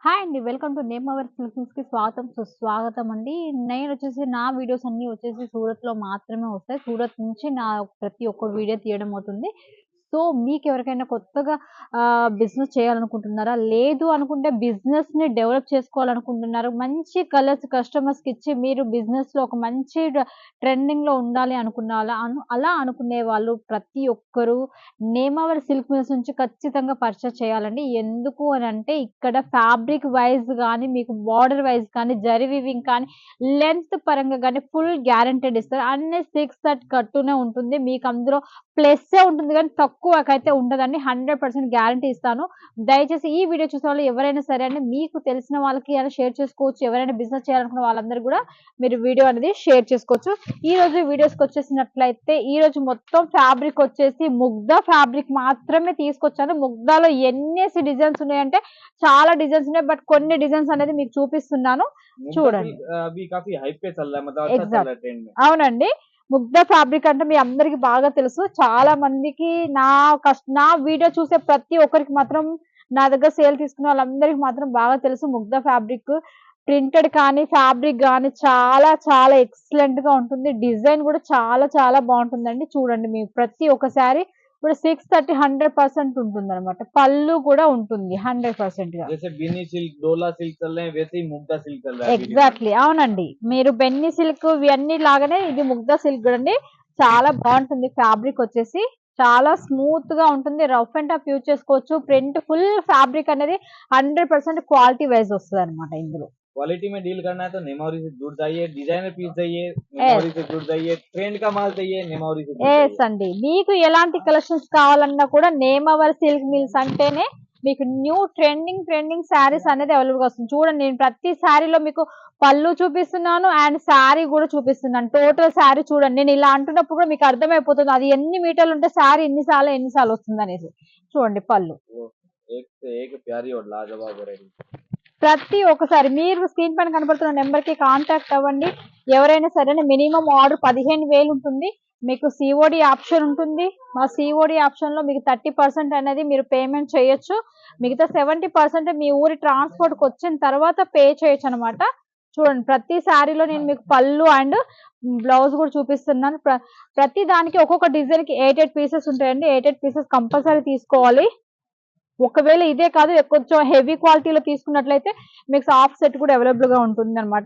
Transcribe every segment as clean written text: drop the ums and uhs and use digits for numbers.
Hi అండి. Welcome to name hour సిల్క్స్‌కి స్వాగతం, సుస్వాగతం అండి. నేనొచ్చేసి నా వీడియోస్ అన్నీ వచ్చేసి సూరత్‌లో మాత్రమే వస్తాయి. సూరత్ నుంచి నా ప్రతి ఒక్క వీడియో తీయడం అవుతుంది. సో, మీకెవరికైనా కొత్తగా బిజినెస్ చేయాలనుకుంటున్నారా? లేదు అనుకుంటే బిజినెస్‌ని డెవలప్ చేసుకోవాలనుకుంటున్నారు. మంచి కలర్స్ కస్టమర్స్‌కి ఇచ్చి మీరు బిజినెస్‌లో ఒక మంచి ట్రెండింగ్‌లో ఉండాలి అనుకున్న అలా అనుకునే వాళ్ళు ప్రతి ఒక్కరు నేమావర్ సిల్క్ మిల్స్ నుంచి ఖచ్చితంగా పర్చేస్ చేయాలండి. ఎందుకు అనంటే ఇక్కడ ఫ్యాబ్రిక్ వైస్ గానీ, మీకు బోర్డర్ వైస్ కానీ, జరీ వీవింగ్ కానీ, లెంత్ పరంగా గానీ ఫుల్ గ్యారంటీడ్ ఇస్తారు. అన్ని 6 కట్టునే ఉంటుంది. మీకు అందులో ప్లస్సే ఉంటుంది గానీ తక్కువకైతే ఉండదండి. 100% గ్యారంటీ ఇస్తాను. దయచేసి ఈ వీడియో చూసేవాళ్ళు ఎవరైనా సరే అండి మీకు తెలిసిన వాళ్ళకి అలా షేర్ చేసుకోవచ్చు. ఎవరైనా బిజినెస్ చేయాలనుకున్న వాళ్ళందరూ గూడా మీరు వీడియో అనేది షేర్ చేసుకోవచ్చు. ఈరోజు వీడియోస్‌కొచ్చేసినట్లయితే ఈరోజు మొత్తం ఫ్యాబ్రిక్ వచ్చేసి ముగ్ధా ఫ్యాబ్రిక్ మాత్రమే తీసుకొచ్చాను. ముగ్ధాలో ఎన్నేసి డిజైన్స్ ఉన్నాయంటే చాలా డిజైన్స్ ఉన్నాయి. బట్ కొన్ని డిజైన్స్ అనేది మీకు చూపిస్తున్నాను. చూడండి. अभी काफी हाइप पे चल रहा है मतलब अच्छा चल रहा है ट्रेंड में। అవునండి. ముగ్ధా ఫ్యాబ్రిక్ అంటే మీ అందరికి బాగా తెలుసు. చాలా మందికి నా వీడియో చూసే ప్రతి ఒక్కరికి మాత్రం నా దగ్గర సేల్ తీసుకున్న వాళ్ళందరికి మాత్రం బాగా తెలుసు ముగ్ధా ఫ్యాబ్రిక్. ప్రింటెడ్ కానీ, ఫ్యాబ్రిక్ గానీ చాలా చాలా ఎక్సలెంట్‌గా ఉంటుంది. డిజైన్ గూడా చాలా చాలా బావుంటుందండి. చూడండి మీకు ప్రతి ఒక్క శారీ ఇప్పుడు 630 100% ఉంటుందనమాట. పళ్ళు కూడా ఉంటుంది 100%గా. जैसे बिनी सिल्क, डोला सिल्क चल रहे हैं वैसे ही मुग्धा सिल्क चल रहा है अभी डिमांड में। ఎగ్జాక్ట్‌లీ. అవునండి. మీరు బెన్నీ సిల్క్ ఇవన్నీ లాగానే ఇది ముగ్ధా సిల్క్ గూడండి. చాలా బావుంటుంది ఫ్యాబ్రిక్ వచ్చేసి. చాలా స్మూత్‌గా ఉంటుంది. రఫ్ అండ్ టఫ్ యూజ్ చేసుకోవచ్చు. ప్రింట్ ఫుల్ ఫ్యాబ్రిక్ అనేది 100% క్వాలిటీ వైస్ వస్తదనమాట ఇందులో. क्वालिटी में डील करना है तो नेमावरी से जुड़ जाइए, डिजाइनर पीस चाहिए యెస్. नेमावरी से जुड़ जाइए, ट्रेंड का माल चाहिए नेमावरी से जुड़ जाइए। యెస్ అండి. మీకు ఎలాంటి కలెక్షన్స్ కావాలన్నా కూడా నేమవర్ సిల్క్ మిల్స్ అంటేనే మీకు న్యూ ట్రెండింగ్ శారీస్ అనేది అవైలబుల్‌గా వస్తుంది. చూడండి నేను ప్రతి శారీలో మీకు పళ్ళు చూపిస్తున్నాను అండ్ శారీ గూడా చూపిస్తున్నాను. టోటల్ శారీ చూడండి. నేను ఇలా అంటున్నప్పుడు కూడా మీకు అర్థమైపోతుంది. అది ఎన్ని మీటర్లుంటే శారీ ఎన్ని సార్లు వస్తుందనేసి. చూడండి పళ్ళు. वो एक से एक प्यारी और लाजवाब वैरायटी। ప్రతి ఒక్కసారి మీరు స్క్రీన్ పైన కనబడుతున్న నెంబర్‌కి కాంటాక్ట్ అవ్వండి. ఎవరైనా సరే మినిమమ్ ఆర్డర్ 15,000 ఉంటుంది. మీకు సీఓడీ ఆప్షన్ ఉంటుంది. మా సీఓడీ ఆప్షన్‌లో మీకు 30% అనేది మీరు పేమెంట్ చేయొచ్చు. మిగతా 70% మీ ఊరి ట్రాన్స్‌పోర్ట్‌కొచ్చిన తర్వాత పే చేయొచ్చనమాట. చూడండి ప్రతి శారీలో నేను మీకు పళ్ళు అండ్ బ్లౌజ్ కూడా చూపిస్తున్నాను. ప్రతి దానికి ఒక్కొక్క డిజైన్‌కి 8 పీసెస్ ఉంటాయండి. 8 పీసెస్ కంపల్సరీ తీసుకోవాలి. ఒకవేళ ఇదే కాదు కొంచెం హెవీ క్వాలిటీలో తీసుకున్నట్లయితే మీకు సాఫ్ట్ సెట్ కూడా అవైలబుల్‌గా ఉంటుందన్నమాట.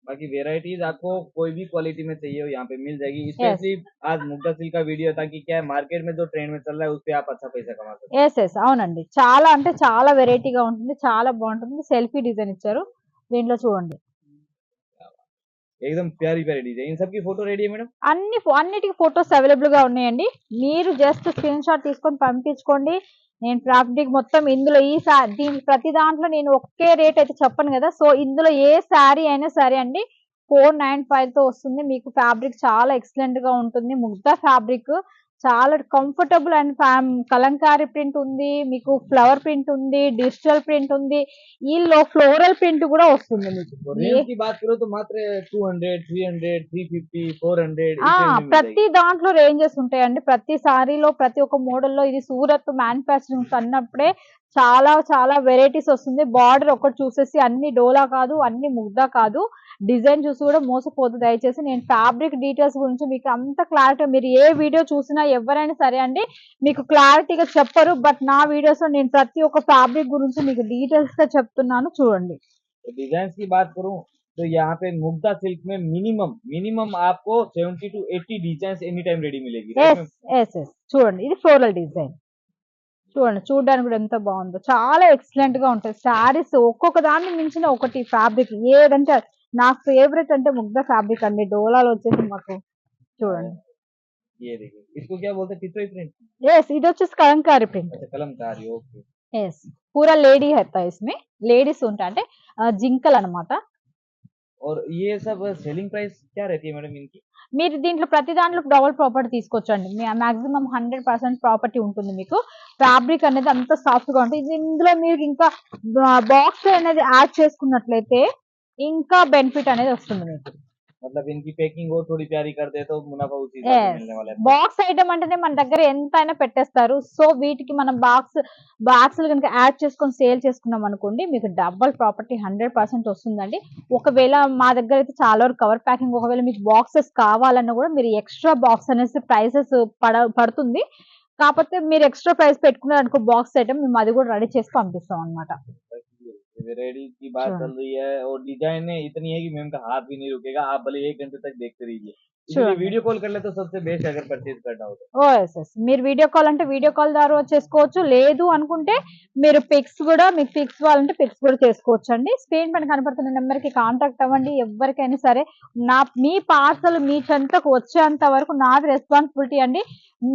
बाकी वेराइटीज आपको कोई भी क्वालिटी में चाहिए हो यहाँ पे मिल जाएगी। యెస్. स्पेशली आज मुग्धा सिल्क का वीडियो था कि क्या है मार्केट में जो ट्रेंड में चल रहा है उस पे आप अच्छा पैसा कमा सकते యెస్. అవునండి. చాలా అంటే చాలా వెరైటీగా ఉంటుంది. చాలా బావుంటుంది. సెల్ఫీ డిజైన్ ఇచ్చారు. దీంట్లో చూడండి. हैं। एकदम प्यारी प्यारी डिजाइन। इन सबकी फोटो रेडी है मैडम? అన్నిటికి ఫోటోస్ అవైలబుల్‌గా ఉన్నాయండి. మీరు జస్ట్ స్క్రీన్‌షాట్ తీసుకొని పంపించుకోండి. నేను ఫ్యాబ్రిక్ మొత్తం ఇందులో దీని ప్రతి దాంట్లో నేను ఒకే రేట్ అయితే చెప్పను గదా! సో, ఇందులో ఏ శారీ అయినా సరే అండి 495తో వస్తుంది. మీకు ఫ్యాబ్రిక్ చాలా ఎక్సలెంట్‌గా ఉంటుంది. ముగ్ధా ఫ్యాబ్రిక్ చాలా కంఫర్టబుల్ అండ్ కలంకారీ ప్రింట్ ఉంది. మీకు ఫ్లవర్ ప్రింట్ ఉంది. డిజిటల్ ప్రింట్ ఉంది. ఈల్లో ఫ్లోరల్ ప్రింట్ గూడా వస్తుంది మీకు. और रेंज की बात करो तो मात्र 200, 300, 350, 400 इस ఆ! रेंज में मिल ప్రతి जाएगी। దాంట్లో రేంజెస్ ఉంటాయండి. ప్రతి సారీలో, ప్రతి ఒక్క మోడల్‌లో ఇది సూరత్ మ్యానుఫ్యాక్చరింగ్ అన్నప్పుడే చాలా చాలా వెరైటీస్ వస్తుంది. బార్డర్ ఒకటి చూసేసి అన్ని డోలా కాదు, అన్ని ముగ్ధా కాదు. డిజైన్ చూసి కూడా మోసపోద్దు దయచేసి. నేను ఫ్యాబ్రిక్ డీటెయిల్స్ గురించి మీకు అంత క్లారిటీ మీరు ఏ వీడియో చూసినా ఎవరైనా సరే అండి మీకు క్లారిటీగా చెప్పరు. బట్ నా వీడియోస్‌లో నేను ప్రతి ఒక్క ఫ్యాబ్రిక్ గురించి మీకు డీటెయిల్స్‌గా చెప్తున్నాను చూడండి. तो डिजाइन की बात करूं तो यहाँ पे मुग्धा सिल्क में मिनिमम आपको 70 to 80 design any time ready मिलेगी राइट मैम? యెస్. చూడండి ఇది ఫ్లోరల్ డిజైన్. చూడండి. చూడడానికి కూడా ఎంత బావుందో. చాలా ఎక్సలెంట్‌గా ఉంటాయి. శారీస్ ఒక్కొక్క దాన్ని మించిన ఒకటి ఫ్యాబ్రిక్ ఏదంటే అది. నా ఫేవరెట్ అంటే ముగ్ధా ఫ్యాబ్రిక్ అండి. డోలాలో వచ్చేసి మాకు చూడండి. ये देखिए इसको क्या बोलते हैं टिटोई प्रिंट। యెస్. ఇదొచ్చేసి కలంకారీ ప్రింట్. अच्छा कलमकारी ओके। యెస్. పూరా లేడీ रहता है इसमें. లేడీస్ ఉంటాయి అంటే జింకలనమాట. और ये सब सेलिंग प्राइस क्या रहती है मैडम इनकी? మీరు దీంట్లో ప్రతి దాంట్లో డబుల్ ప్రాపర్టీ తీసుకోవచ్చండి. మాక్సిమం 100% ప్రాపర్టీ ఉంటుంది మీకు. ఫ్యాబ్రిక్ అనేది అంత సాఫ్ట్‌గా ఉంటుంది. ఇందులో మీరు ఇంకా బాక్స్ అనేది యాడ్ చేసుకున్నట్లయితే ఇంకా బెనిఫిట్ అనేది వస్తుంది మీకు. मतलब इनकी पैकिंग और थोड़ी प्यारी कर दे तो मुनाफा उसी हिसाब से मिलने वाला है। బాక్స్ ఐటమ్ అంటేనే మన దగ్గర ఎంత అయినా పెట్టేస్తారు. సో వీటికి మనం బాక్సులు కనుక యాడ్ చేసుకొని సేల్ చేసుకున్నాం అనుకోండి, మీకు డబుల్ ప్రాపర్టీ 100% వస్తుందండి. ఒకవేళ మా దగ్గర అయితే చాలా వరకు కవర్ ప్యాకింగ్, ఒకవేళ మీకు బాక్సెస్ కావాలన్నా కూడా మీరు ఎక్స్ట్రా బాక్స్ అనేసి ప్రైసెస్ పడుతుంది. కాకపోతే మీరు ఎక్స్ట్రా ప్రైస్ పెట్టుకున్నారు అనుకో బాక్స్ ఐటమ్, మేము అది కూడా రెడీ చేసి పంపిస్తాం అనమాట. रेडी की बात चल रही है और डिजाइन इतनी है कि मैम का हाथ भी नहीं रुकेगा, आप भले 1 घंटे तक देखते रहिए। इसलिए वीडियो कॉल कर ले तो सबसे बेस्ट अगर परचेज करना हो तो। ఓఎస్ మీరు వీడియో కాల్ అంటే వీడియో కాల్ ద్వారా చేసుకోవచ్చు. లేదు అనుకుంటే మీరు పిక్స్ కావాలంటే పిక్స్ కూడా చేసుకోవచ్చు అండి. స్క్రీన్ పైన కనపడుతున్న నెంబర్ కి కాంటాక్ట్ అవ్వండి. ఎవరికైనా సరే మీ పార్సల్ మీ చెంతకు వచ్చేంత వరకు నాది రెస్పాన్సిబిలిటీ అండి.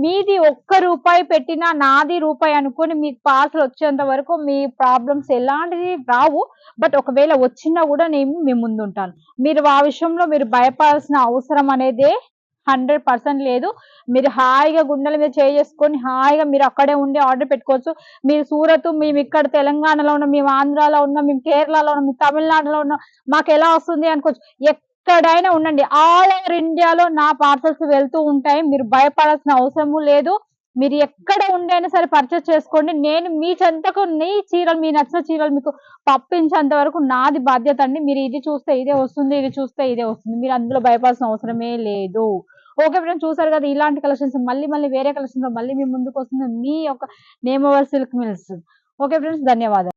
మీది ₹1 పెట్టినా నాది రూపాయి అనుకోని మీకు పార్సల్ వచ్చేంత వరకు మీ ప్రాబ్లమ్స్ ఎలాంటివి రావు. బట్ ఒకవేళ వచ్చినా కూడా నేను మీ ముందు ఉంటాను. మీరు ఆ విషయంలో మీరు భయపడాల్సిన అవసరం అనేది 100% లేదు. మీరు హాయిగా గుండెల మీద చేసుకొని హాయిగా మీరు అక్కడే ఉండి ఆర్డర్ పెట్టుకోవచ్చు. మీరు సూరత్, మేము ఇక్కడ తెలంగాణలో ఉన్నాం, మేము ఆంధ్రాలో ఉన్నాం, మేము కేరళలో ఉన్నాం, మేము తమిళనాడులో ఉన్నాం, మాకు ఎలా వస్తుంది అనుకోవచ్చు. ఎక్కడైనా ఉండండి, ఆల్ ఓవర్ ఇండియాలో నా పార్సల్స్ వెళ్తూ ఉంటాయి. మీరు భయపడాల్సిన అవసరము లేదు. మీరు ఎక్కడ ఉండి అయినా సరే పర్చేస్ చేసుకోండి. నేను మీ చెంతకు మీ నచ్చిన చీరలు మీకు పంపించేంత వరకు నాది బాధ్యత అండి. మీరు ఇది చూస్తే ఇదే వస్తుంది, ఇది చూస్తే ఇదే వస్తుంది. మీరు అందులో భయపడాల్సిన అవసరమే లేదు. ఓకే ఫ్రెండ్స్, చూసారు కదా ఇలాంటి కలెక్షన్స్ మళ్ళీ వేరే కలెక్షన్స్ లో మళ్ళీ మీ ముందుకు వస్తుంది మీ యొక్క name over silk mills. Okay friends, ధన్యవాదాలు.